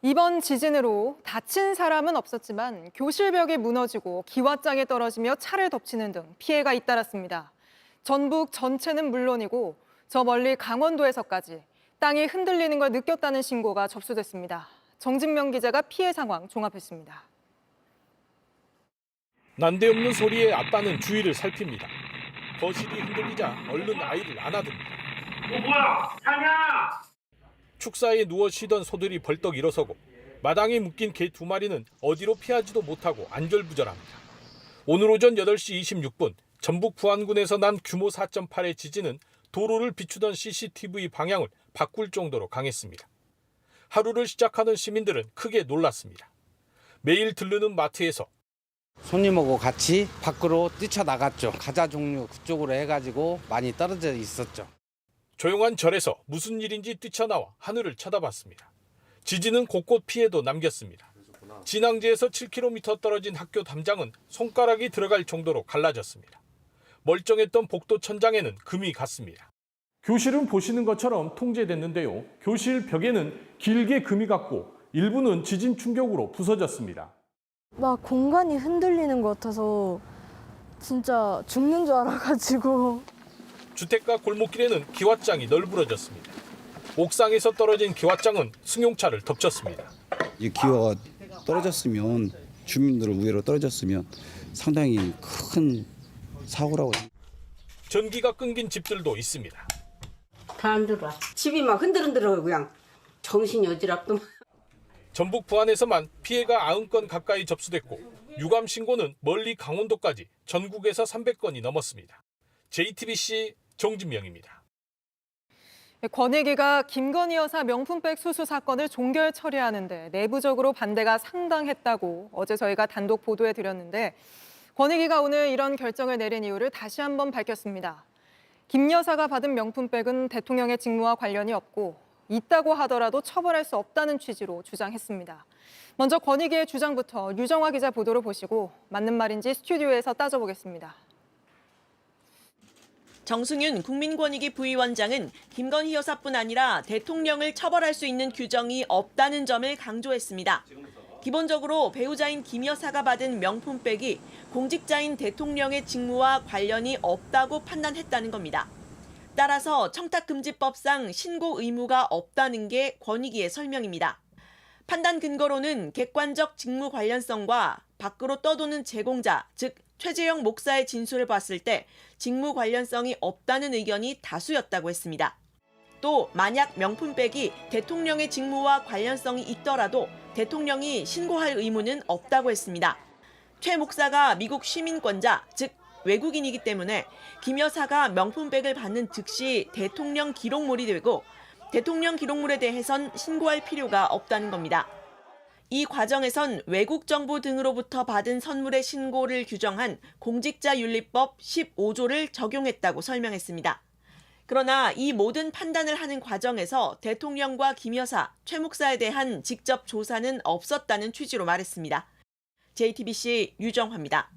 이번 지진으로 다친 사람은 없었지만 교실 벽이 무너지고 기왓장이 떨어지며 차를 덮치는 등 피해가 잇따랐습니다. 전북 전체는 물론이고 저 멀리 강원도에서까지 땅이 흔들리는 걸 느꼈다는 신고가 접수됐습니다. 정진명 기자가 피해 상황 종합했습니다. 난데없는 소리에 아빠는 주위를 살핍니다. 거실이 흔들리자 얼른 아이를 안아듭니다. 뭐야? 자냐? 축사에 누워 쉬던 소들이 벌떡 일어서고 마당에 묶인 개 2마리는 어디로 피하지도 못하고 안절부절합니다. 오늘 오전 8시 26분 전북 부안군에서 난 규모 4.8의 지진은 도로를 비추던 CCTV 방향을 바꿀 정도로 강했습니다. 하루를 시작하는 시민들은 크게 놀랐습니다. 매일 들르는 마트에서 손님하고 같이 밖으로 뛰쳐나갔죠. 과자 종류 그쪽으로 해가지고 많이 떨어져 있었죠. 조용한 절에서 무슨 일인지 뛰쳐나와 하늘을 쳐다봤습니다. 지진은 곳곳 피해도 남겼습니다. 진앙지에서 7km 떨어진 학교 담장은 손가락이 들어갈 정도로 갈라졌습니다. 멀쩡했던 복도 천장에는 금이 갔습니다. 교실은 보시는 것처럼 통제됐는데요. 교실 벽에는 길게 금이 갔고 일부는 지진 충격으로 부서졌습니다. 막 공간이 흔들리는 것 같아서 진짜 죽는 줄 알아가지고. 주택가 골목길에는 기왓장이 널브러졌습니다. 옥상에서 떨어진 기왓장은 승용차를 덮쳤습니다. 이 기와가 떨어졌으면 주민들 우회로 떨어졌으면 상당히 큰 사고라고. 전기가 끊긴 집들도 있습니다. 다 안 들어와. 집이 막 흔들흔들하고 그냥 정신이 어지럽더만. 전북 부안에서만 피해가 90건 가까이 접수됐고 유감 신고는 멀리 강원도까지 전국에서 300건이 넘었습니다. JTBC 정진명입니다. 권익위가 김건희 여사 명품백 수수 사건을 종결 처리하는데 내부적으로 반대가 상당했다고 어제 저희가 단독 보도해드렸는데 권익위가 오늘 이런 결정을 내린 이유를 다시 한번 밝혔습니다. 김 여사가 받은 명품백은 대통령의 직무와 관련이 없고 있다고 하더라도 처벌할 수 없다는 취지로 주장했습니다. 먼저 권익위의 주장부터 유정화 기자 보도를 보시고 맞는 말인지 스튜디오에서 따져보겠습니다. 정승윤 국민권익위 부위원장은 김건희 여사뿐 아니라 대통령을 처벌할 수 있는 규정이 없다는 점을 강조했습니다. 기본적으로 배우자인 김 여사가 받은 명품백이 공직자인 대통령의 직무와 관련이 없다고 판단했다는 겁니다. 따라서 청탁금지법상 신고 의무가 없다는 게 권익위의 설명입니다. 판단 근거로는 객관적 직무 관련성과 밖으로 떠도는 제공자, 즉 최재형 목사의 진술을 봤을 때 직무 관련성이 없다는 의견이 다수였다고 했습니다. 또 만약 명품백이 대통령의 직무와 관련성이 있더라도 대통령이 신고할 의무는 없다고 했습니다. 최 목사가 미국 시민권자, 즉 외국인이기 때문에 김 여사가 명품백을 받는 즉시 대통령 기록물이 되고 대통령 기록물에 대해선 신고할 필요가 없다는 겁니다. 이 과정에선 외국 정부 등으로부터 받은 선물의 신고를 규정한 공직자윤리법 15조를 적용했다고 설명했습니다. 그러나 이 모든 판단을 하는 과정에서 대통령과 김 여사, 최 목사에 대한 직접 조사는 없었다는 취지로 말했습니다. JTBC 유정화입니다.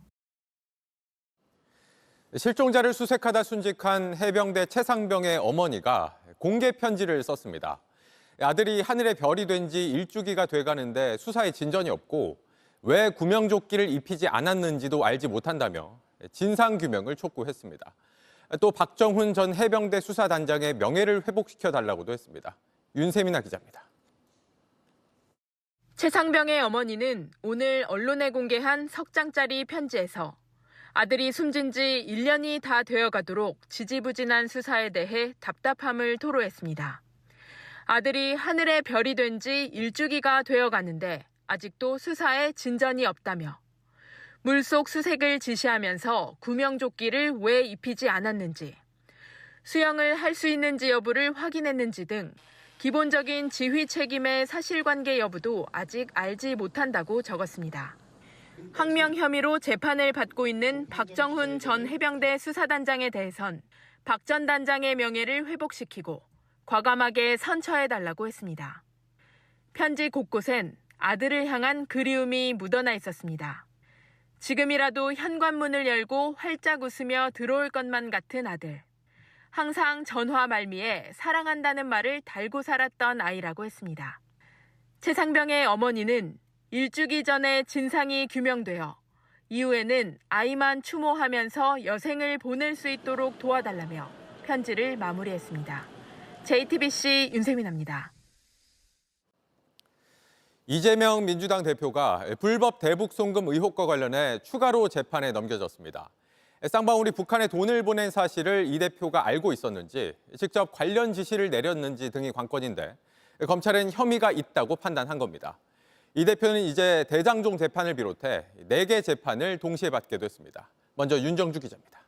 실종자를 수색하다 순직한 해병대 최상병의 어머니가 공개 편지를 썼습니다. 아들이 하늘의 별이 된 지 일주기가 돼가는데 수사에 진전이 없고 왜 구명조끼를 입히지 않았는지도 알지 못한다며 진상규명을 촉구했습니다. 또 박정훈 전 해병대 수사단장의 명예를 회복시켜달라고도 했습니다. 윤세민아 기자입니다. 최상병의 어머니는 오늘 언론에 공개한 석 장짜리 편지에서 아들이 숨진 지 1년이 다 되어가도록 지지부진한 수사에 대해 답답함을 토로했습니다. 아들이 하늘의 별이 된 지 일주기가 되어가는데 아직도 수사에 진전이 없다며 물속 수색을 지시하면서 구명조끼를 왜 입히지 않았는지, 수영을 할 수 있는지 여부를 확인했는지 등 기본적인 지휘 책임의 사실관계 여부도 아직 알지 못한다고 적었습니다. 항명 혐의로 재판을 받고 있는 박정훈 전 해병대 수사단장에 대해선 박 전 단장의 명예를 회복시키고 과감하게 선처해달라고 했습니다. 편지 곳곳엔 아들을 향한 그리움이 묻어나 있었습니다. 지금이라도 현관문을 열고 활짝 웃으며 들어올 것만 같은 아들. 항상 전화 말미에 사랑한다는 말을 달고 살았던 아이라고 했습니다. 최상병의 어머니는 일주기 전에 진상이 규명되어 이후에는 아이만 추모하면서 여생을 보낼 수 있도록 도와달라며 편지를 마무리했습니다. JTBC 윤세민입니다. 이재명 민주당 대표가 불법 대북 송금 의혹과 관련해 추가로 재판에 넘겨졌습니다. 쌍방울이 북한에 돈을 보낸 사실을 이 대표가 알고 있었는지, 직접 관련 지시를 내렸는지 등이 관건인데 검찰은 혐의가 있다고 판단한 겁니다. 이 대표는 이제 대장동 재판을 비롯해 4개 재판을 동시에 받게 됐습니다. 먼저 윤정주 기자입니다.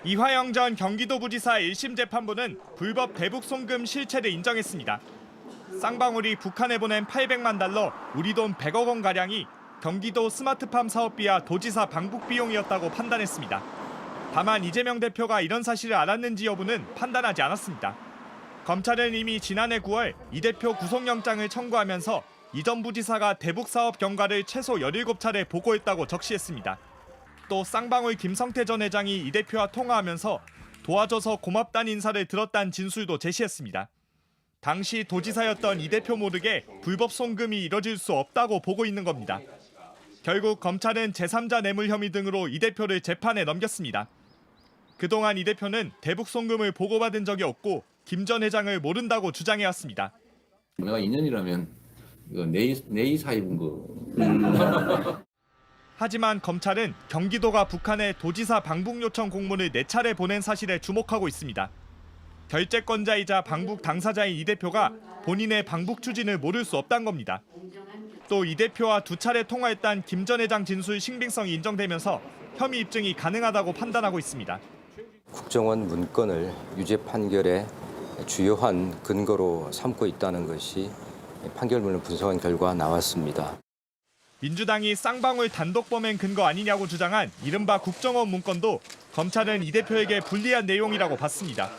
이화영 전 경기도부지사 1심 재판부는 불법 대북 송금 실체를 인정했습니다. 쌍방울이 북한에 보낸 800만 달러, 우리 돈 100억 원가량이 경기도 스마트팜 사업비와 도지사 방북 비용이었다고 판단했습니다. 다만 이재명 대표가 이런 사실을 알았는지 여부는 판단하지 않았습니다. 검찰은 이미 지난해 9월 이 대표 구속영장을 청구하면서 이 전 부지사가 대북 사업 경과를 최소 17차례 보고했다고 적시했습니다. 또 쌍방울 김성태 전 회장이 이 대표와 통화하면서 도와줘서 고맙다는 인사를 들었다는 진술도 제시했습니다. 당시 도지사였던 이 대표 모르게 불법 송금이 이뤄질 수 없다고 보고 있는 겁니다. 결국 검찰은 제3자 뇌물 혐의 등으로 이 대표를 재판에 넘겼습니다. 그동안 이 대표는 대북 송금을 보고받은 적이 없고 김 전 회장을 모른다고 주장해왔습니다. 내가 2년이라면 이거 내 사이 본 거. 하지만 검찰은 경기도가 북한에 도지사 방북 요청 공문을 4차례 보낸 사실에 주목하고 있습니다. 결재권자이자 방북 당사자인 이 대표가 본인의 방북 추진을 모를 수 없다는 겁니다. 또 이 대표와 2차례 통화했다는 김 전 회장 진술 신빙성이 인정되면서 혐의 입증이 가능하다고 판단하고 있습니다. 국정원 문건을 유죄 판결의 주요한 근거로 삼고 있다는 것이 판결문을 분석한 결과 나왔습니다. 민주당이 쌍방울 단독 범행 근거 아니냐고 주장한 이른바 국정원 문건도 검찰은 이 대표에게 불리한 내용이라고 봤습니다.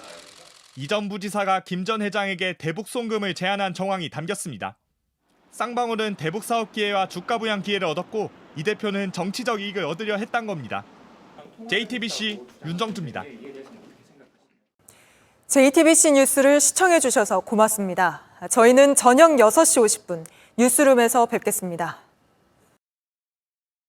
이 전 부지사가 김 전 회장에게 대북 송금을 제안한 정황이 담겼습니다. 쌍방울은 대북 사업 기회와 주가 부양 기회를 얻었고 이 대표는 정치적 이익을 얻으려 했던 겁니다. JTBC 윤정주입니다. JTBC 뉴스를 시청해 주셔서 고맙습니다. 저희는 저녁 6시 50분 뉴스룸에서 뵙겠습니다.